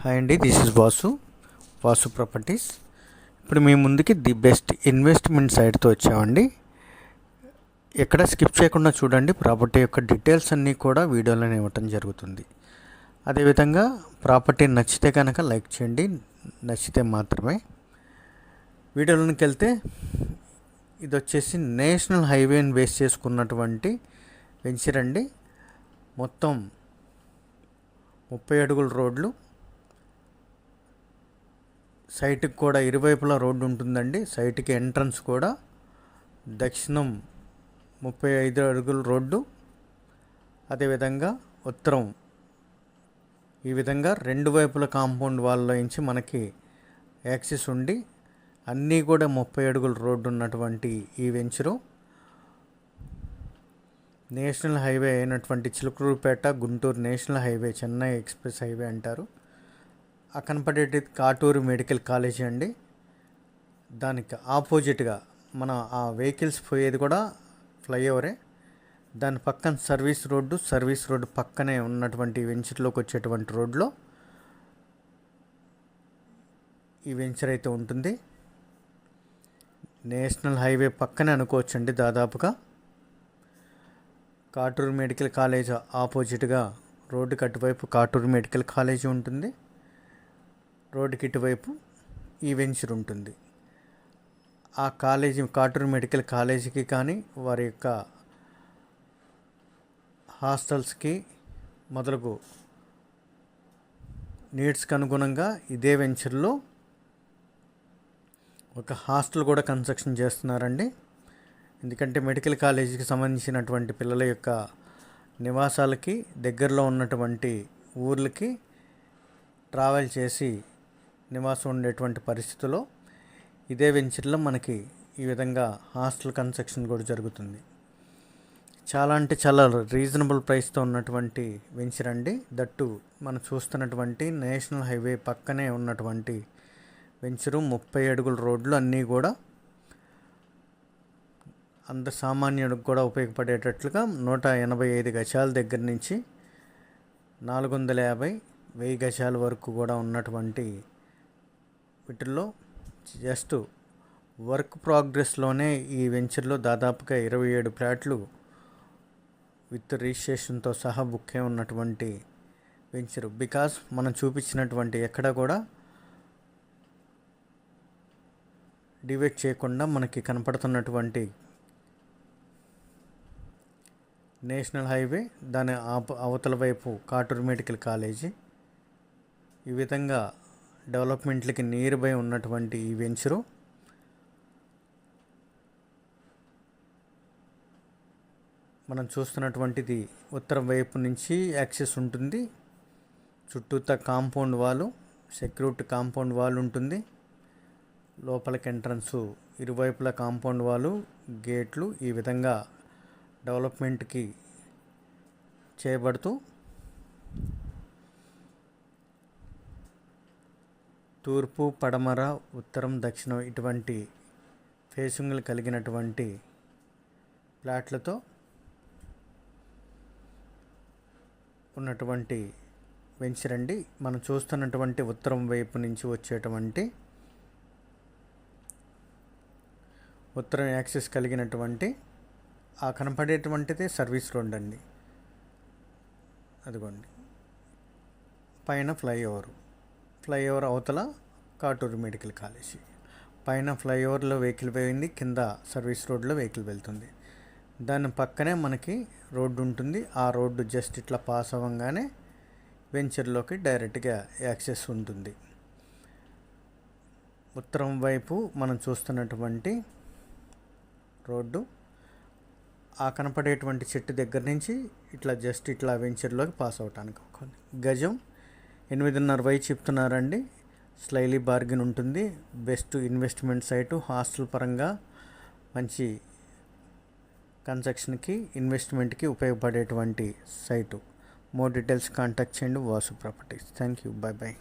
Hi అండి, this is Vasu properties. ఇప్పుడు మీ ముందుకి ది బెస్ట్ ఇన్వెస్ట్మెంట్ సైట్తో వచ్చామండి. ఎక్కడ స్కిప్ చేయకుండా చూడండి. ప్రాపర్టీ యొక్క డీటెయిల్స్ అన్నీ కూడా వీడియోలోనే ఇవ్వటం జరుగుతుంది. అదేవిధంగా ప్రాపర్టీ నచ్చితే కనుక లైక్ చేయండి, నచ్చితే మాత్రమే. వీడియోలోకి వెళ్తే ఇది వచ్చేసి నేషనల్ హైవేని బేస్ చేసుకున్నటువంటి వెంచర్ అండి. మొత్తం 30 అడుగుల రోడ్లు, సైట్కి కూడా ఇరువైపులా రోడ్డు ఉంటుందండి. సైట్కి ఎంట్రన్స్ కూడా దక్షిణం 35 అడుగుల రోడ్డు, అదేవిధంగా ఉత్తరం ఈ విధంగా రెండు వైపుల కాంపౌండ్ వాల్లో నుంచి మనకి యాక్సెస్ ఉండి అన్నీ కూడా 30 అడుగుల రోడ్డు ఉన్నటువంటి ఈ వెంచరు నేషనల్ హైవే అయినటువంటి Chilukurupeta Guntur national highway, Chennai express highway అంటారు. ఆ కనపడేది కాటూరు మెడికల్ కాలేజీ అండి. దానికి ఆపోజిట్గా మన ఆ వెహికల్స్ పోయేది కూడా ఫ్లైఓవరే. దాని పక్కన సర్వీస్ రోడ్డు పక్కనే ఉన్నటువంటి వెంచర్లోకి వచ్చేటువంటి రోడ్లో ఈ వెంచర్ అయితే ఉంటుంది. నేషనల్ హైవే పక్కనే అనుకోవచ్చండి. దాదాపుగా కాటూరు మెడికల్ కాలేజ్ ఆపోజిట్గా రోడ్డుకి అటువైపు కాటూరు మెడికల్ కాలేజీ ఉంటుంది, రోడ్డుకి ఇటువైపు ఈ వెంచర్ ఉంటుంది. ఆ కాలేజీ కాటూరు మెడికల్ కాలేజీకి కానీ వారి యొక్క హాస్టల్స్కి మొదలగు నీడ్స్కి అనుగుణంగా ఇదే వెంచర్లో ఒక హాస్టల్ కూడా కన్స్ట్రక్షన్ చేస్తున్నారండి. ఎందుకంటే మెడికల్ కాలేజీకి సంబంధించినటువంటి పిల్లల యొక్క నివాసాలకి దగ్గరలో ఉన్నటువంటి ఊర్లకి ట్రావెల్ చేసి నివాసం ఉండేటువంటి పరిస్థితుల్లో ఇదే వెంచర్లో మనకి ఈ విధంగా హాస్టల్ కన్స్ట్రక్షన్ కూడా జరుగుతుంది. చాలా అంటే చాలా రీజనబుల్ ప్రైస్తో ఉన్నటువంటి వెంచర్ అండి. దట్టు మనం చూస్తున్నటువంటి నేషనల్ హైవే పక్కనే ఉన్నటువంటి వెంచరు. 30 అడుగుల రోడ్లు అన్నీ కూడా అంత సామాన్యుడికి కూడా ఉపయోగపడేటట్లుగా 185 గజాల దగ్గర నుంచి 450-1000 గజాల వరకు కూడా ఉన్నటువంటి వీటిల్లో జస్ట్ వర్క్ ప్రోగ్రెస్లోనే ఈ వెంచర్లో దాదాపుగా 27 ఫ్లాట్లు విత్ రిజిస్ట్రేషన్తో సహా బుక్ అయి ఉన్నటువంటి వెంచరు. బికాస్ మనం చూపించినటువంటి ఎక్కడ కూడా డివైడ్ చేయకుండా మనకి కనపడుతున్నటువంటి నేషనల్ హైవే, దాని అవతల వైపు కాటూరు మెడికల్ కాలేజీ, ఈ విధంగా డెవలప్మెంట్లకి నియర్ బై ఉన్నటువంటి ఈ వెంచరు మనం చూస్తున్నటువంటిది ఉత్తరం వైపు నుంచి యాక్సెస్ ఉంటుంది. చుట్టూతా కాంపౌండ్ వాలు, సెక్యూరిటీ కాంపౌండ్ వాల్ ఉంటుంది. లోపలికి ఎంట్రన్స్ ఇరువైపుల కాంపౌండ్ వాలు, గేట్లు ఈ విధంగా డెవలప్మెంట్కి చేయబడుతూ తూర్పు, పడమర, ఉత్తరం, దక్షిణం ఇటువంటి ఫేసింగ్లు కలిగినటువంటి ఫ్లాట్లతో ఉన్నటువంటి వెంచర్ అండి. మనం చూస్తున్నటువంటి ఉత్తరం వైపు నుంచి వచ్చేటువంటి ఉత్తరం యాక్సెస్ కలిగినటువంటి ఆ కనపడేటువంటిది సర్వీస్ రోడ్ అండి. అదిగోండి పైన ఫ్లైఓవర్ అవతల కాటూరు మెడికల్ కాలేజీ. పైన ఫ్లైఓవర్లో వెహికల్ పోయింది, కింద సర్వీస్ రోడ్లో వెహికల్ వెళ్తుంది. దాని పక్కనే మనకి రోడ్డు ఉంటుంది. ఆ రోడ్డు జస్ట్ ఇట్లా పాస్ అవ్వగానే వెంచర్లోకి డైరెక్ట్గా యాక్సెస్ ఉంటుంది. ఉత్తరం వైపు మనం చూస్తున్నటువంటి రోడ్డు ఆ కనపడేటువంటి చెట్టు దగ్గర నుంచి జస్ట్ ఇట్లా వెంచర్లోకి పాస్ అవటానికి గజం 8.5 చెప్తున్నారండి. స్లైలీ బార్గెన్ ఉంటుంది. బెస్ట్ ఇన్వెస్ట్మెంట్ సైటు, హాస్టల్ పరంగా మంచి కన్స్ట్రక్షన్కి ఇన్వెస్ట్మెంట్కి ఉపయోగపడేటువంటి సైటు. మోర్ డీటెయిల్స్ కాంటాక్ట్ చేయండి Vasu properties. Thank you, by.